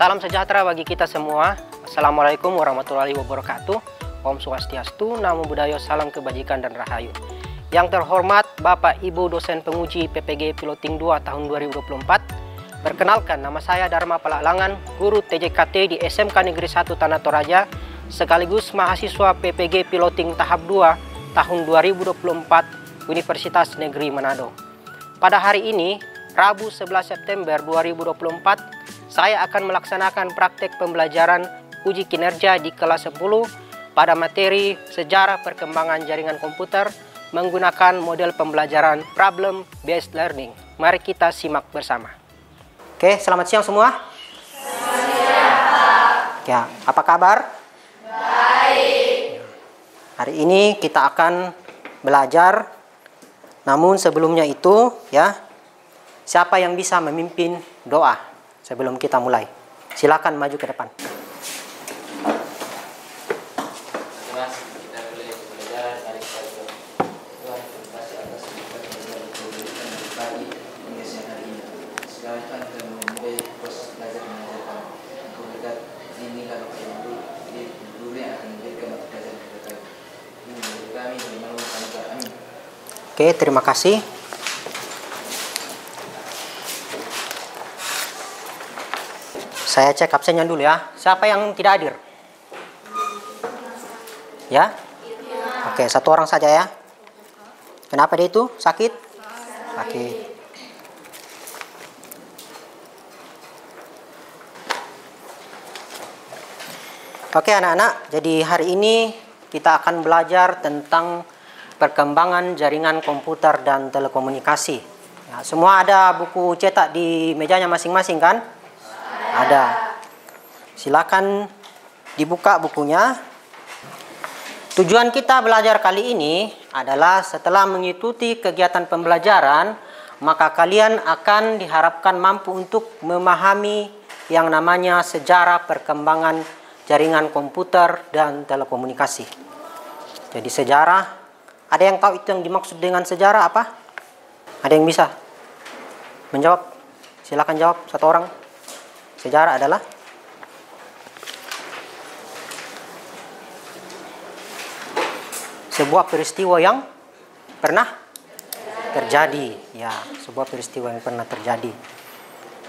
Salam sejahtera bagi kita semua. Assalamualaikum warahmatullahi wabarakatuh. Om Swastiastu, Namo Buddhaya, salam kebajikan dan rahayu. Yang terhormat Bapak Ibu dosen penguji PPG Piloting 2 tahun 2024. Perkenalkan, nama saya Dharma Palaklangan, guru TJKT di SMK Negeri 1 Tanah Toraja, sekaligus mahasiswa PPG Piloting tahap 2 tahun 2024 Universitas Negeri Manado. Pada hari ini, Rabu 11 September 2024, saya akan melaksanakan praktek pembelajaran uji kinerja di kelas 10 pada materi Sejarah Perkembangan Jaringan Komputer menggunakan model pembelajaran Problem Based Learning. Mari kita simak bersama. Oke, selamat siang semua. Selamat siang, Pak. Ya, apa kabar? Baik. Hari ini kita akan belajar, namun sebelumnya itu ya, siapa yang bisa memimpin doa sebelum kita mulai? Silakan maju ke depan. Oke, terima kasih. Saya cek absennya dulu ya. Siapa yang tidak hadir? Ya? Oke, satu orang saja ya. Kenapa dia itu? Sakit? Sakit. Oke anak-anak, jadi hari ini kita akan belajar tentang perkembangan jaringan komputer dan telekomunikasi. Ya, semua ada buku cetak di mejanya masing-masing kan? Ada. Silakan dibuka bukunya. Tujuan kita belajar kali ini adalah setelah mengikuti kegiatan pembelajaran, maka kalian akan diharapkan mampu untuk memahami yang namanya sejarah perkembangan jaringan komputer dan telekomunikasi. Jadi sejarah, ada yang tahu itu yang dimaksud dengan sejarah apa? Ada yang bisa menjawab? Silakan jawab satu orang. Sejarah adalah sebuah peristiwa yang pernah terjadi. Ya, sebuah peristiwa yang pernah terjadi.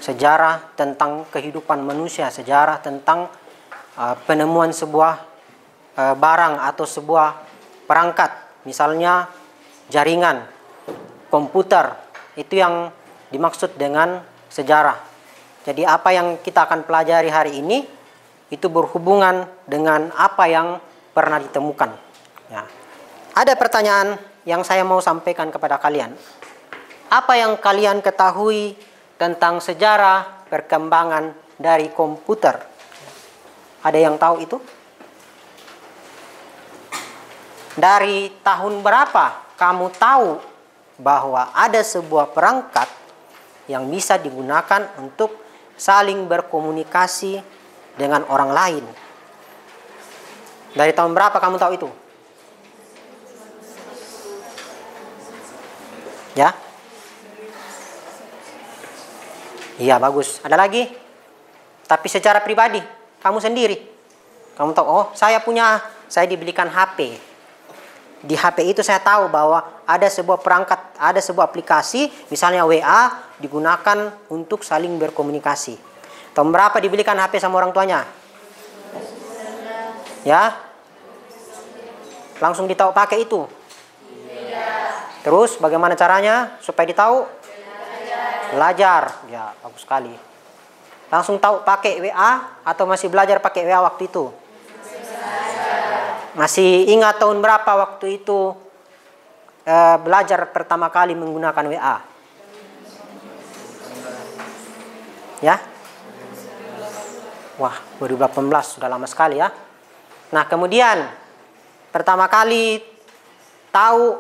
Sejarah tentang kehidupan manusia, sejarah tentang penemuan sebuah barang atau sebuah perangkat, misalnya jaringan komputer, itu yang dimaksud dengan sejarah. Jadi apa yang kita akan pelajari hari ini itu berhubungan dengan apa yang pernah ditemukan. Ya. Ada pertanyaan yang saya mau sampaikan kepada kalian. Apa yang kalian ketahui tentang sejarah perkembangan dari komputer? Ada yang tahu itu? Dari tahun berapa kamu tahu bahwa ada sebuah perangkat yang bisa digunakan untuk saling berkomunikasi dengan orang lain? Dari tahun berapa kamu tahu itu? Ya? Iya, bagus. Ada lagi? Tapi secara pribadi, kamu sendiri, kamu tahu, oh saya dibelikan HP. Di HP itu saya tahu bahwa ada sebuah perangkat, ada sebuah aplikasi, misalnya WA, digunakan untuk saling berkomunikasi. Tahun berapa dibelikan HP sama orang tuanya? Ya? Langsung ditahu pakai itu? Terus bagaimana caranya supaya ditahu? Belajar. Ya, bagus sekali. Langsung tahu pakai WA atau masih belajar pakai WA waktu itu? Masih ingat tahun berapa waktu itu belajar pertama kali menggunakan WA? Ya? Wah, 2018 sudah lama sekali ya. Nah, kemudian pertama kali tahu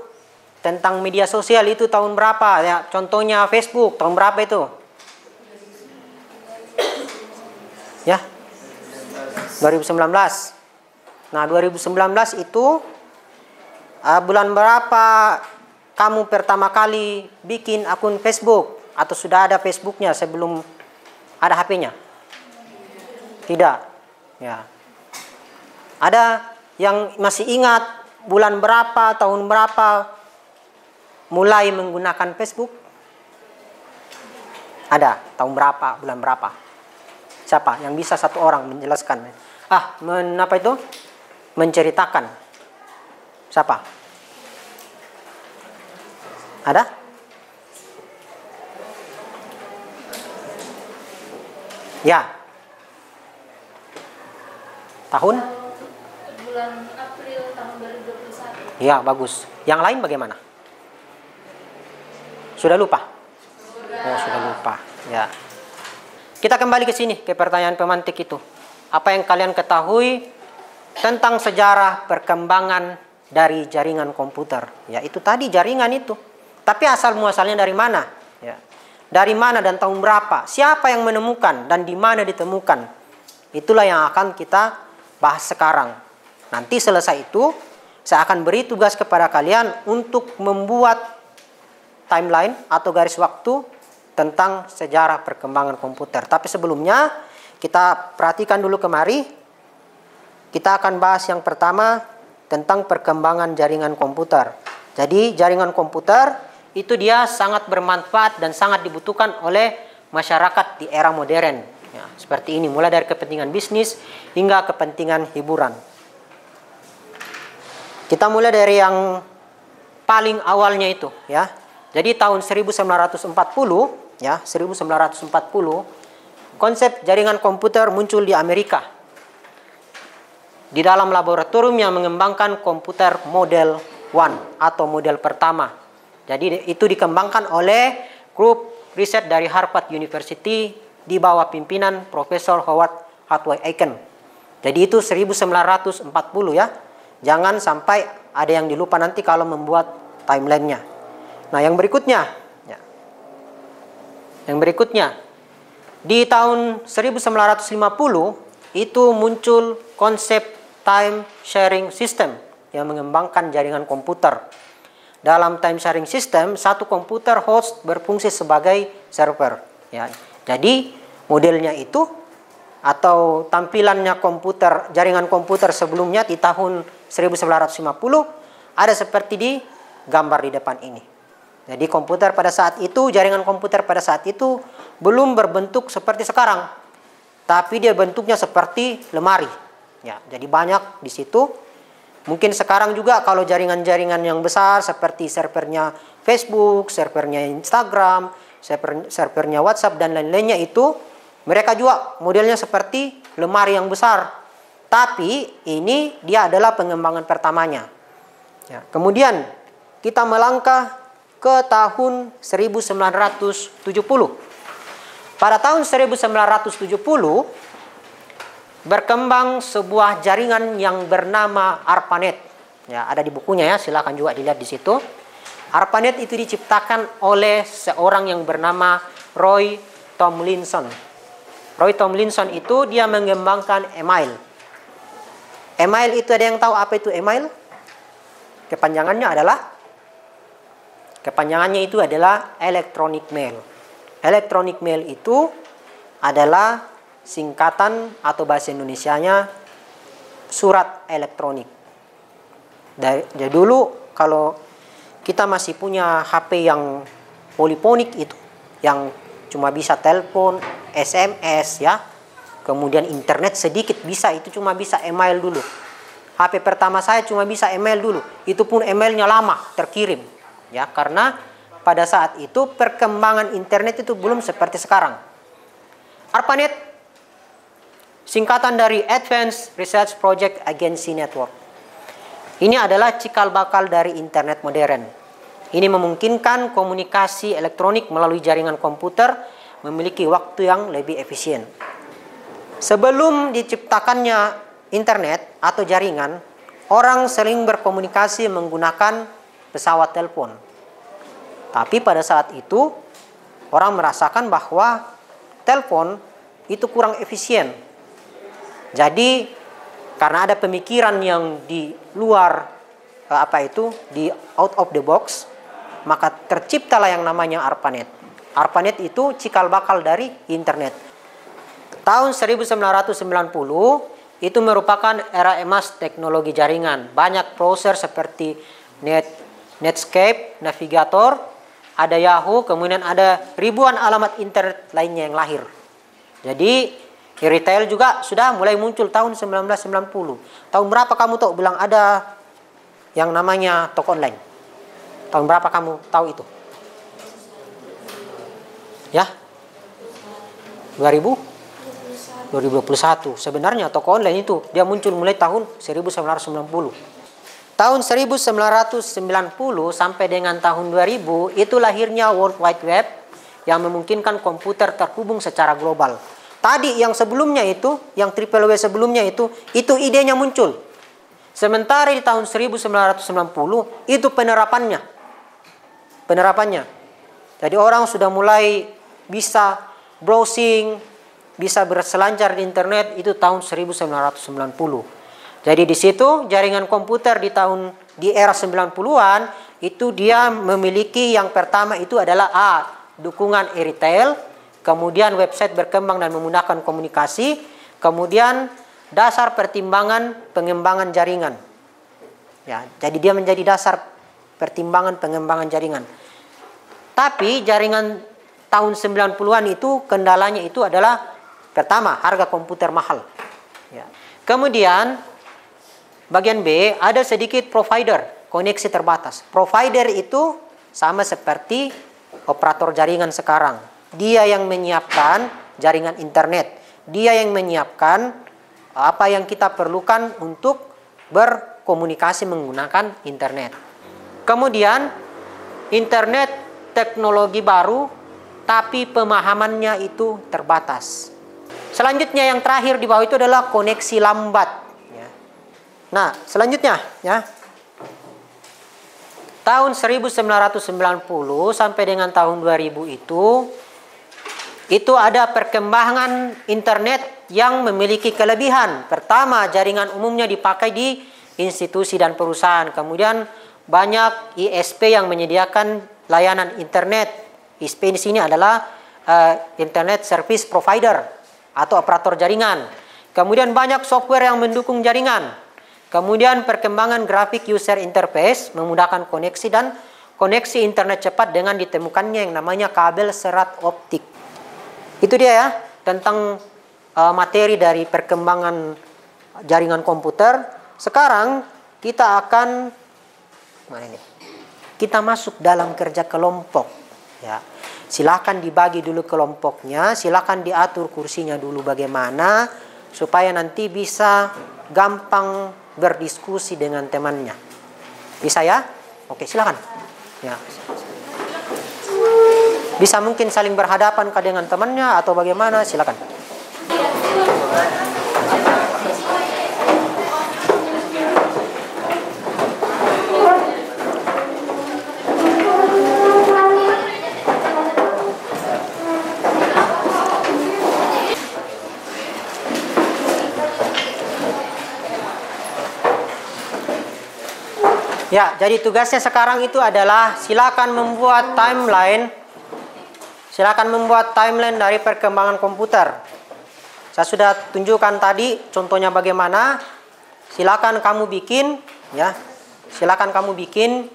tentang media sosial itu tahun berapa? Ya, contohnya Facebook, tahun berapa itu? Ya, 2019. Nah, 2019 itu bulan berapa kamu pertama kali bikin akun Facebook? Atau sudah ada Facebooknya sebelum ada HP-nya? Tidak. Ya. Ada yang masih ingat bulan berapa, tahun berapa mulai menggunakan Facebook? Ada. Tahun berapa, bulan berapa? Siapa yang bisa satu orang menjelaskan? Apa itu? Menceritakan. Siapa? Ada? Ya. Tahun? Bulan April tahun 2021. Ya, bagus. Yang lain bagaimana? Sudah lupa? Oh, sudah lupa. Ya. Kita kembali ke sini, ke pertanyaan pemantik itu. Apa yang kalian ketahui tentang sejarah perkembangan dari jaringan komputer? Ya, itu tadi jaringan itu. Tapi asal muasalnya dari mana? Ya. Dari mana dan tahun berapa? Siapa yang menemukan dan di mana ditemukan? Itulah yang akan kita bahas sekarang. Nanti selesai itu, saya akan beri tugas kepada kalian untuk membuat timeline atau garis waktu tentang sejarah perkembangan komputer. Tapi sebelumnya, kita perhatikan dulu kemari. Kita akan bahas yang pertama tentang perkembangan jaringan komputer. Jadi, jaringan komputer itu dia sangat bermanfaat dan sangat dibutuhkan oleh masyarakat di era modern. Ya, seperti ini, mulai dari kepentingan bisnis hingga kepentingan hiburan. Kita mulai dari yang paling awalnya itu, ya. Jadi tahun 1940, ya, 1940, konsep jaringan komputer muncul di Amerika. Di dalam laboratorium yang mengembangkan komputer model 1 atau model pertama. Jadi itu dikembangkan oleh grup riset dari Harvard University di bawah pimpinan Profesor Howard Hathaway Aiken. Jadi itu 1940 ya. Jangan sampai ada yang dilupa nanti kalau membuat timelinenya. Nah, yang berikutnya, ya. Yang berikutnya, di tahun 1950 itu muncul konsep time sharing system yang mengembangkan jaringan komputer. Dalam time sharing system, satu komputer host berfungsi sebagai server. Ya. Jadi modelnya itu atau tampilannya komputer, jaringan komputer sebelumnya di tahun 1950 ada seperti di gambar di depan ini. Jadi komputer pada saat itu, jaringan komputer pada saat itu belum berbentuk seperti sekarang, tapi dia bentuknya seperti lemari. Ya, jadi banyak di situ. Mungkin sekarang juga kalau jaringan-jaringan yang besar seperti servernya Facebook, servernya Instagram, servernya WhatsApp dan lain-lainnya itu, mereka juga modelnya seperti lemari yang besar. Tapi ini dia adalah pengembangan pertamanya. Ya, kemudian kita melangkah ke tahun 1970. Pada tahun 1970 berkembang sebuah jaringan yang bernama ARPANET. Ya, ada di bukunya ya, silakan juga dilihat di situ. ARPANET itu diciptakan oleh seorang yang bernama Roy Tomlinson. Roy Tomlinson itu dia mengembangkan email. Email itu ada yang tahu apa itu email? Kepanjangannya itu adalah electronic mail. Electronic mail itu adalah singkatan atau bahasa Indonesianya surat elektronik. Dari dulu kalau kita masih punya HP yang poliponik itu, yang cuma bisa telepon, SMS ya, kemudian internet sedikit bisa, itu cuma bisa email dulu. HP pertama saya cuma bisa email dulu, itu pun emailnya lama terkirim ya, karena pada saat itu perkembangan internet itu belum seperti sekarang. ARPANET singkatan dari Advanced Research Project Agency Network. Ini adalah cikal bakal dari internet modern. Ini memungkinkan komunikasi elektronik melalui jaringan komputer memiliki waktu yang lebih efisien. Sebelum diciptakannya internet atau jaringan, orang sering berkomunikasi menggunakan pesawat telepon. Tapi pada saat itu, orang merasakan bahwa telepon itu kurang efisien. Jadi, karena ada pemikiran yang di luar di out of the box, maka terciptalah yang namanya ARPANET. ARPANET itu cikal bakal dari internet. Tahun 1990 itu merupakan era emas teknologi jaringan. Banyak browser seperti Netscape, Navigator, ada Yahoo, kemudian ada ribuan alamat internet lainnya yang lahir. Jadi retail juga sudah mulai muncul tahun 1990. Tahun berapa kamu tahu bilang ada yang namanya toko online? Tahun berapa kamu tahu itu? Ya? 2021. Sebenarnya toko online itu dia muncul mulai tahun 1990. Tahun 1990 sampai dengan tahun 2000 itu lahirnya World Wide Web yang memungkinkan komputer terhubung secara global. Tadi yang sebelumnya itu, yang triple W sebelumnya itu idenya muncul. Sementara di tahun 1990 itu penerapannya. Jadi orang sudah mulai bisa browsing, bisa berselancar di internet itu tahun 1990. Jadi di situ jaringan komputer di era 90-an itu dia memiliki yang pertama itu adalah dukungan e-retail, kemudian website berkembang dan memudahkan komunikasi, kemudian dasar pertimbangan pengembangan jaringan. Ya, jadi dia menjadi dasar pertimbangan pengembangan jaringan. Tapi jaringan tahun 90-an itu kendalanya itu adalah pertama, harga komputer mahal. Ya. Kemudian bagian B ada sedikit provider, koneksi terbatas. Provider itu sama seperti operator jaringan sekarang. Dia yang menyiapkan jaringan internet. Dia yang menyiapkan apa yang kita perlukan untuk berkomunikasi menggunakan internet. Kemudian internet teknologi baru, tapi pemahamannya itu terbatas. Selanjutnya yang terakhir di bawah itu adalah koneksi lambat. Ya. Nah, selanjutnya ya. Tahun 1990 sampai dengan tahun 2000 itu ada perkembangan internet yang memiliki kelebihan. Pertama, jaringan umumnya dipakai di institusi dan perusahaan. Kemudian banyak ISP yang menyediakan layanan internet. ISP di sini adalah Internet Service Provider atau operator jaringan. Kemudian banyak software yang mendukung jaringan. Kemudian perkembangan grafik user interface memudahkan koneksi dan koneksi internet cepat dengan ditemukannya yang namanya kabel serat optik. Itu dia ya tentang materi dari perkembangan jaringan komputer. Sekarang kita akan kita masuk dalam kerja kelompok. Ya. Silakan dibagi dulu kelompoknya, silakan diatur kursinya dulu bagaimana supaya nanti bisa gampang berdiskusi dengan temannya. Bisa ya? Oke, silakan. Ya. Bisa mungkin saling berhadapan dengan temannya atau bagaimana, silakan. Ya, jadi tugasnya sekarang itu adalah silakan membuat timeline. Silakan membuat timeline dari perkembangan komputer. Saya sudah tunjukkan tadi contohnya bagaimana. Silakan kamu bikin, ya. Silakan kamu bikin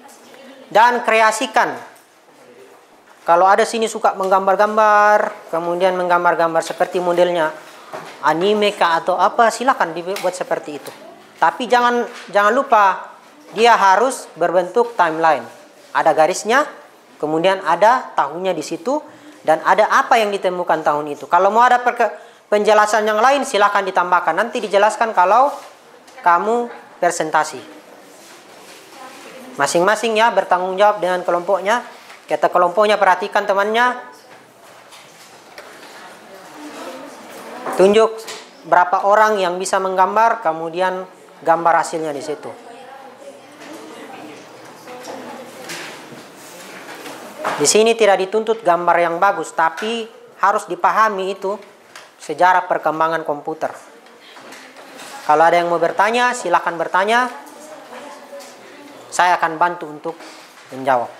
dan kreasikan. Kalau ada sini suka menggambar-gambar, kemudian menggambar-gambar seperti modelnya anime kah atau apa, silakan dibuat seperti itu. Tapi jangan lupa dia harus berbentuk timeline. Ada garisnya, kemudian ada tahunnya di situ, dan ada apa yang ditemukan tahun itu. Kalau mau ada penjelasan yang lain, silakan ditambahkan. Nanti dijelaskan kalau kamu presentasi. Masing-masing ya bertanggung jawab dengan kelompoknya. Kata kelompoknya perhatikan temannya. Tunjuk berapa orang yang bisa menggambar, kemudian gambar hasilnya di situ. Di sini tidak dituntut gambar yang bagus, tapi harus dipahami itu sejarah perkembangan komputer. Kalau ada yang mau bertanya, silakan bertanya. Saya akan bantu untuk menjawab.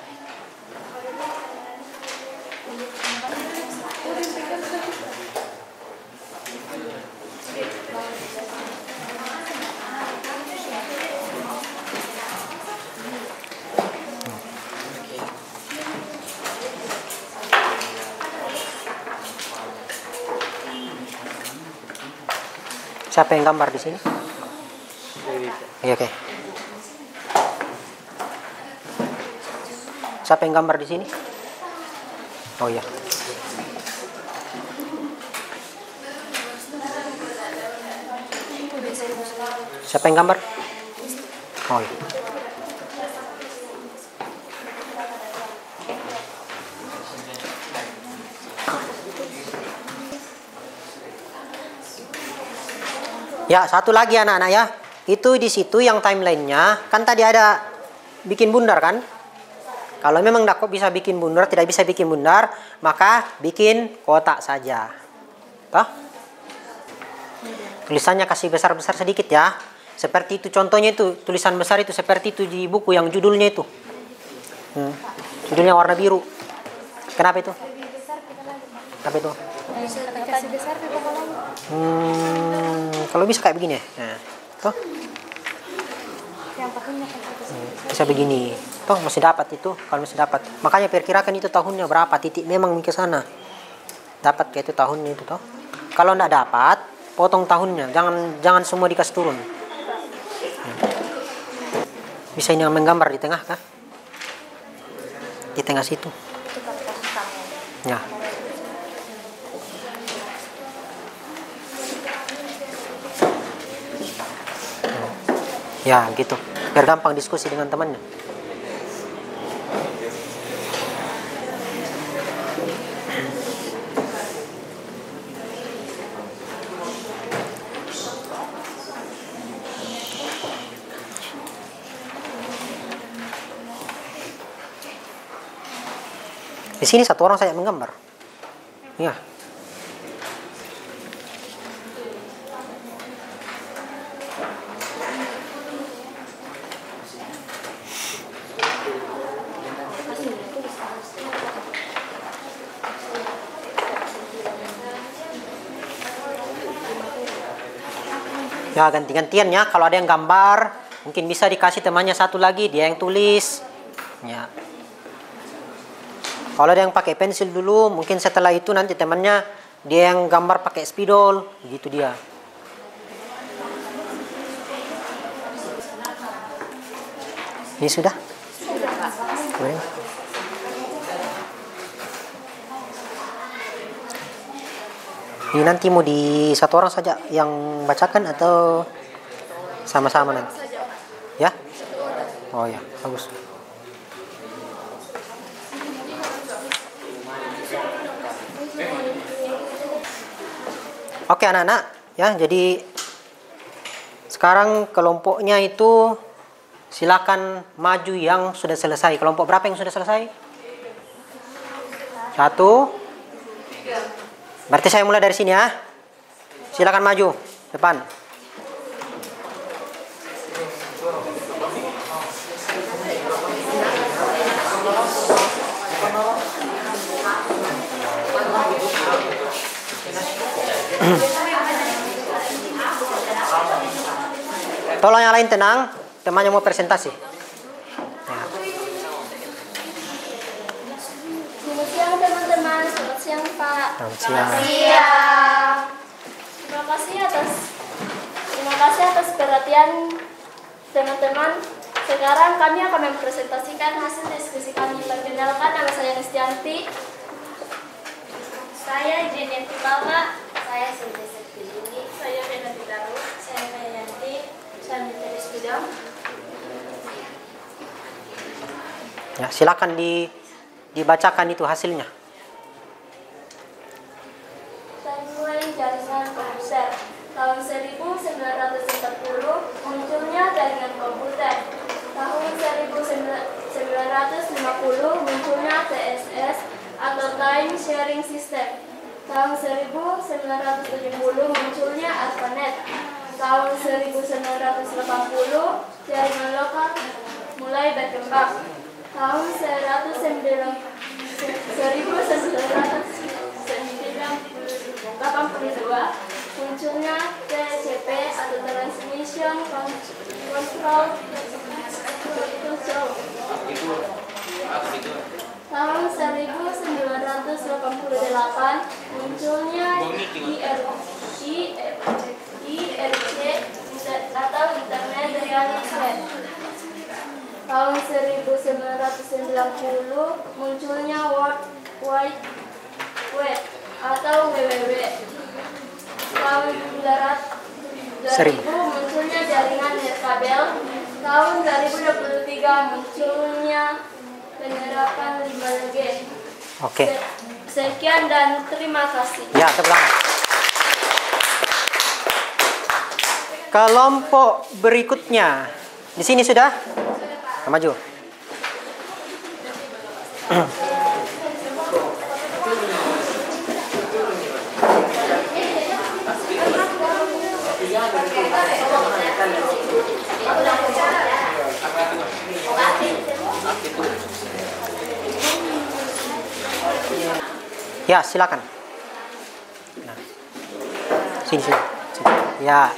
Siapa yang gambar di sini? Iya, oke. Siapa yang gambar di sini? Oh iya. Siapa yang gambar? Oh iya. Ya, satu lagi anak-anak ya. Itu di situ yang timelinenya, kan tadi ada bikin bundar kan? Kalau memang tidak kok bisa bikin bundar, tidak bisa bikin bundar, maka bikin kotak saja. Toh? Tulisannya kasih besar-besar sedikit ya. Seperti itu contohnya itu, tulisan besar itu seperti itu di buku yang judulnya itu. Judulnya warna biru. Kenapa itu? Kenapa itu? Kalau bisa kayak begini ya. Nah, toh? Bisa begini. Toh masih dapat itu, kalau masih dapat. Makanya perkirakan itu tahunnya berapa, titik memang ke sana. Dapat kayak itu tahunnya itu toh. Kalau enggak dapat, potong tahunnya. Jangan semua dikasih turun. Bisa ini menggambar di tengah kah? Di tengah situ. Ya. Ya gitu, biar gampang diskusi dengan temannya. Di sini satu orang saja menggambar. Ya. Ya ganti-gantian ya. Kalau ada yang gambar, mungkin bisa dikasih temannya satu lagi, dia yang tulis. Ya. Kalau ada yang pakai pensil dulu, mungkin setelah itu nanti temannya dia yang gambar pakai spidol, begitu dia. Ini sudah? Sudah. Ini nanti mau di satu orang saja yang bacakan atau sama-sama nanti? Ya? Oh ya, bagus. Oke anak-anak, ya jadi sekarang kelompoknya itu silakan maju yang sudah selesai. Kelompok berapa yang sudah selesai? 1. Berarti saya mulai dari sini ya. Silakan maju depan. Tolong yang lain tenang, temannya mau presentasi. Selamat siang teman-teman, selamat siang Pak. Selamat siang. Terima kasih atas perhatian teman-teman. Sekarang kami akan mempresentasikan hasil diskusi kami. Perkenalkan, nama saya Nestianti. Saya Jenny Pama. Saya Sinti Septini. Saya Bena Bitaru. Saya Kayanti. Saya Mitri Bidang. Ya, silakan dibacakan itu hasilnya. Timeline jaringan komputer. Tahun 1940 munculnya jaringan komputer. Tahun 1950 munculnya TSS atau Time Sharing System. Tahun 1970 munculnya ARPANET. Tahun 1980 jaringan lokal mulai berkembang. Tahun 1982 munculnya TCP atau Transmission Control Protocol. Tahun 1988 munculnya IRQ 1990 munculnya World Wide Web atau WWW. Tahun 2000 munculnya jaringan netkabel. Tahun 2023 munculnya penerapan 5G. Oke. Sekian dan terima kasih. Ya, tepuk tangan. Kelompok berikutnya. Di sini sudah? Maju. Ya, silakan. Nah. Sini. Ya.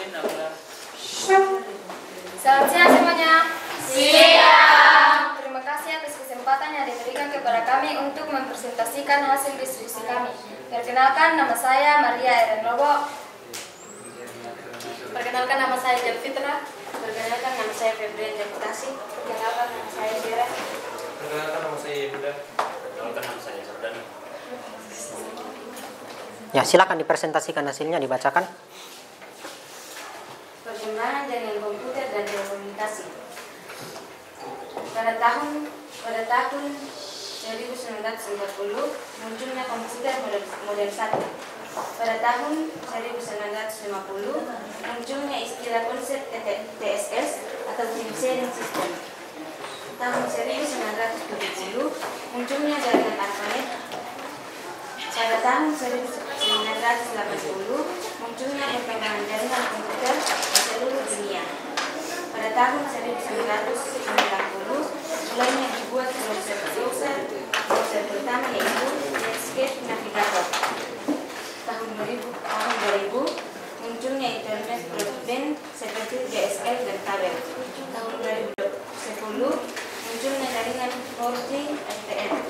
Selamat siang semuanya. Siang. Terima kasih atas kesempatan yang diberikan kepada kami untuk mempresentasikan hasil diskusi kami. Perkenalkan, nama saya Maria Eren Robo. Perkenalkan, nama saya Jam Fitra. Perkenalkan, nama saya Febrian Deputasi. Perkenalkan, nama saya Dira. Perkenalkan, nama saya Yuda. Perkenalkan, nama saya Sardani. Ya, silakan dipresentasikan hasilnya, dibacakan. Perkembangan jaringan komputer dan telekomunikasi. Pada tahun 1940 munculnya komputer model 1. Pada tahun 1950 munculnya istilah konsep TSS atau Team Sharing System. Tahun 1970 munculnya jaringan ARPANET. Pada tahun 1980 munculnya perkembangan jaringan komputer di seluruh dunia. Pada tahun 1990 mulainya dibuat browser pertama yaitu Netscape Navigator. Tahun 2000 munculnya internet broadband seperti DSL dan kabel. Tahun 2010 munculnya jaringan 4G LTE.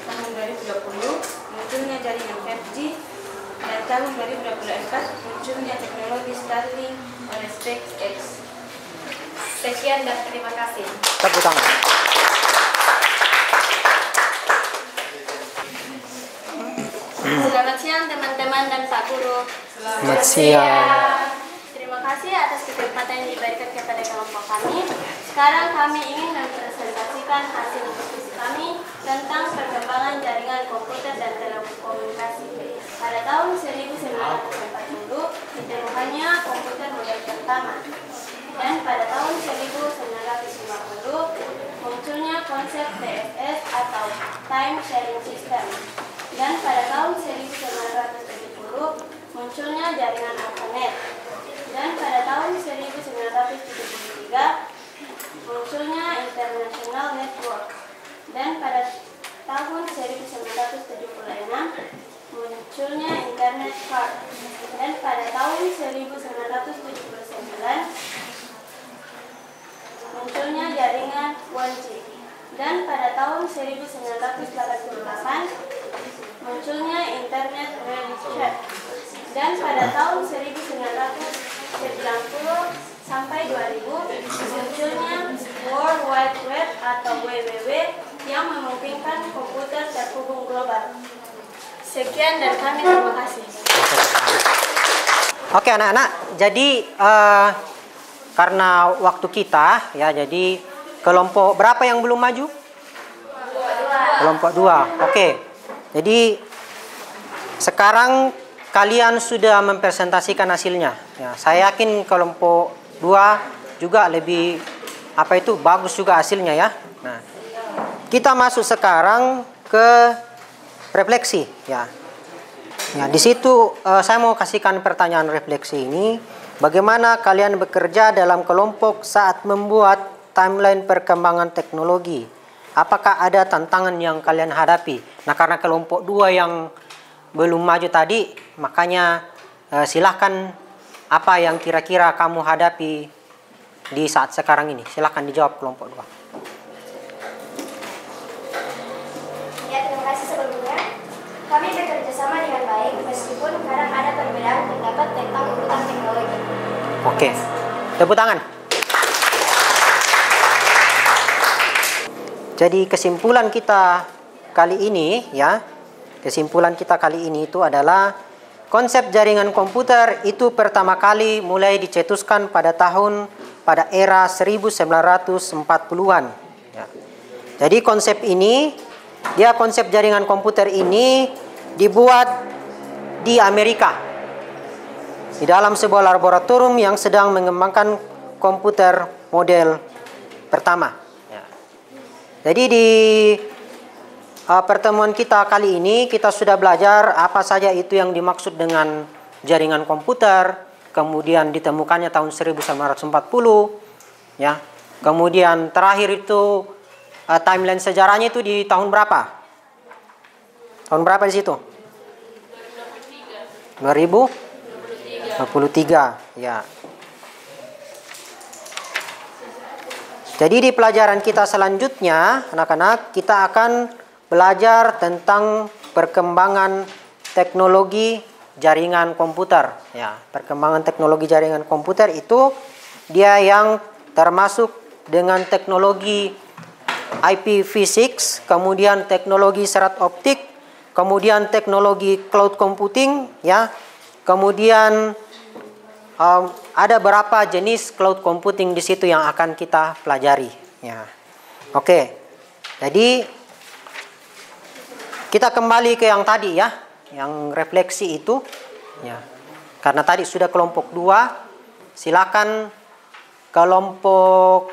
Tahun 2020 munculnya jaringan 5G, dan tahun 2024 munculnya teknologi Starlink oleh SpaceX. Sekian dan terima kasih. Tepuk tangan. Selamat siang teman-teman dan Pak Guru. Selamat siang. Terima kasih atas kesempatan yang diberikan kepada kelompok kami. Sekarang kami ingin mempresentasikan hasil diskusi kami tentang perkembangan jaringan komputer dan telekomunikasi. Pada tahun 1940 ditemukannya komputer model pertama. Dan pada tahun 1950 munculnya konsep TSS atau Time Sharing System. Dan pada tahun 1970 munculnya jaringan ARPANET. Dan pada tahun 1973 munculnya International Network. Dan pada tahun 1976 munculnya Internet Card. Dan pada tahun 1979 munculnya jaringan 1G. Dan pada tahun 1988 munculnya Internet Relay Chat. Dan pada tahun 1990 sampai 2000 munculnya World Wide Web atau WWW yang memungkinkan komputer terhubung global. Sekian dari kami, terima kasih. Oke anak-anak, jadi karena waktu kita ya, jadi kelompok berapa yang belum maju? Kelompok 2. Oke. Jadi sekarang kalian sudah mempresentasikan hasilnya. Ya, saya yakin kelompok 2 juga lebih bagus juga hasilnya ya. Nah, kita masuk sekarang ke refleksi ya. Ya, di situ saya mau kasihkan pertanyaan refleksi ini. Bagaimana kalian bekerja dalam kelompok saat membuat timeline perkembangan teknologi? Apakah ada tantangan yang kalian hadapi? Nah, karena kelompok 2 yang belum maju tadi, makanya silahkan apa yang kira-kira kamu hadapi di saat sekarang ini. Silahkan dijawab kelompok 2. Ya, terima kasih sebelumnya. Kami bekerja sama dengan baik meskipun kadang ada perbedaan pendapat tentang urutan teknologi. Oke, tepuk tangan. Jadi kesimpulan kita kali ini ya, kesimpulan kita kali ini itu adalah konsep jaringan komputer itu pertama kali mulai dicetuskan pada era 1940-an. Ya. Jadi konsep jaringan komputer ini dibuat di Amerika di dalam sebuah laboratorium yang sedang mengembangkan komputer model pertama. Ya. Jadi di pertemuan kita kali ini kita sudah belajar apa saja itu yang dimaksud dengan jaringan komputer, kemudian ditemukannya tahun 1940, ya. Kemudian terakhir itu timeline sejarahnya itu di tahun berapa? Tahun berapa di situ? 2023, ya. Jadi di pelajaran kita selanjutnya, anak-anak, kita akan belajar tentang perkembangan teknologi jaringan komputer. Ya, perkembangan teknologi jaringan komputer itu dia yang termasuk dengan teknologi IPv6, kemudian teknologi serat optik, kemudian teknologi cloud computing, ya. Kemudian ada berapa jenis cloud computing di situ yang akan kita pelajari. Ya, oke. Jadi kita kembali ke yang tadi ya, yang refleksi itu. Ya, karena tadi sudah kelompok 2, silakan kelompok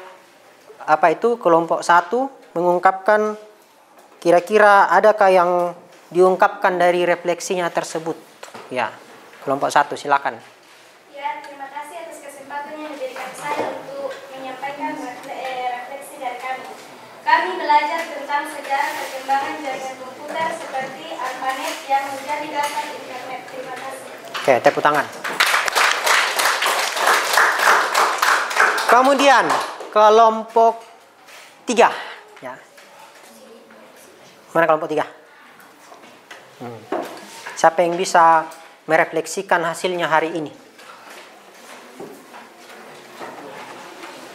kelompok 1 mengungkapkan kira-kira adakah yang diungkapkan dari refleksinya tersebut. Ya, kelompok 1 silakan. Ya, terima kasih atas kesempatan yang diberikan saya untuk menyampaikan refleksi dari kami. Kami belajar tentang sejarah perkembangan jaringan komputer seperti ARPANET yang menjadi dasar internet. Terima kasih. Oke, tepuk tangan. Kemudian kelompok 3, ya. Mana kelompok 3? Siapa yang bisa merefleksikan hasilnya hari ini?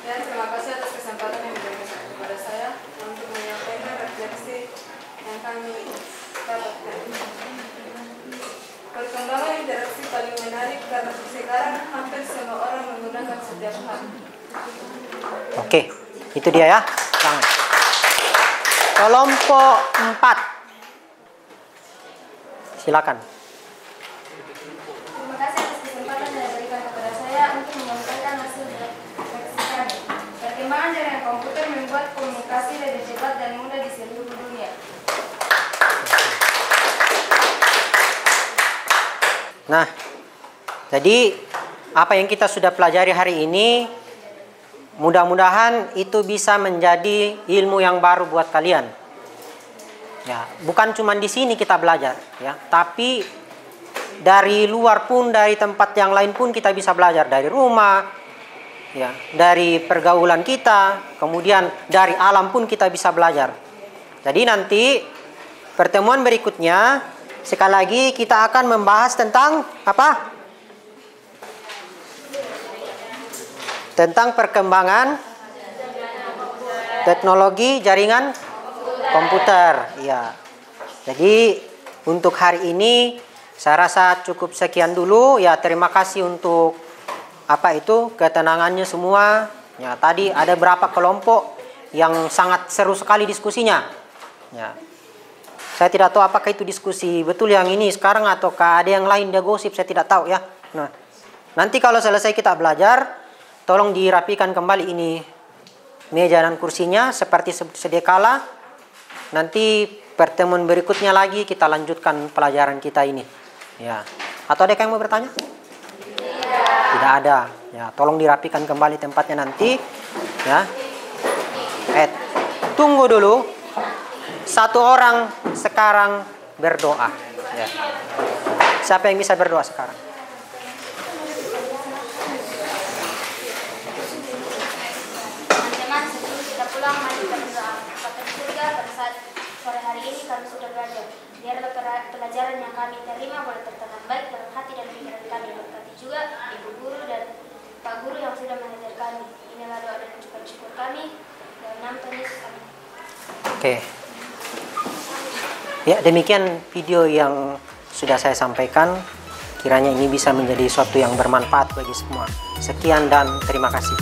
Ya, terima kasih atas kesempatan yang diberikan kepada saya untuk menyampaikan refleksi yang kami dapatkan. Perkembangan interaksi paling menarik karena sekarang hampir semua orang menggunakan setiap hari. Oke, itu dia ya. Tangan. Kelompok 4. Silakan. Terima kasih atas kesempatan yang diberikan kepada saya untuk menyampaikan hasil refleksi kami. Perkembangan jaringan komputer membuat komunikasi lebih cepat dan mudah di seluruh dunia. Nah, jadi apa yang kita sudah pelajari hari ini mudah-mudahan itu bisa menjadi ilmu yang baru buat kalian. Ya, bukan cuma di sini kita belajar, ya, tapi dari luar pun, dari tempat yang lain pun kita bisa belajar, dari rumah, ya, dari pergaulan kita, kemudian dari alam pun kita bisa belajar. Jadi nanti pertemuan berikutnya sekali lagi kita akan membahas tentang apa? Tentang perkembangan teknologi jaringan komputer. Ya. Jadi untuk hari ini saya rasa cukup sekian dulu. Ya, terima kasih untuk ketenangannya semua. Ya, tadi ada berapa kelompok yang sangat seru sekali diskusinya. Ya. Saya tidak tahu apakah itu diskusi betul yang ini sekarang ataukah ada yang lain dia gosip, saya tidak tahu ya. Nah, nanti kalau selesai kita belajar, tolong dirapikan kembali ini meja dan kursinya seperti sedia kala. Nanti pertemuan berikutnya lagi kita lanjutkan pelajaran kita ini. Ya. Atau ada yang mau bertanya? Tidak ada. Ya, tolong dirapikan kembali tempatnya nanti. Ya. Tunggu dulu. Satu orang sekarang berdoa. Ya. Siapa yang bisa berdoa sekarang? Teman-teman, sebelum kita pulang, mari kita berdoa. Bapa di surga, pada saat sore hari ini kami sudah belajar. Biarlah pelajaran yang kami terima boleh tertanam baik dalam hati dan pikiran kami. Berkati juga ibu guru dan pak guru yang sudah mengajar kami. Inilah doa dan ucapan syukur kami. Dalam nama Tuhan Yesus, amin. Oke. Ya, demikian video yang sudah saya sampaikan. Kiranya ini bisa menjadi suatu yang bermanfaat bagi semua. Sekian dan terima kasih.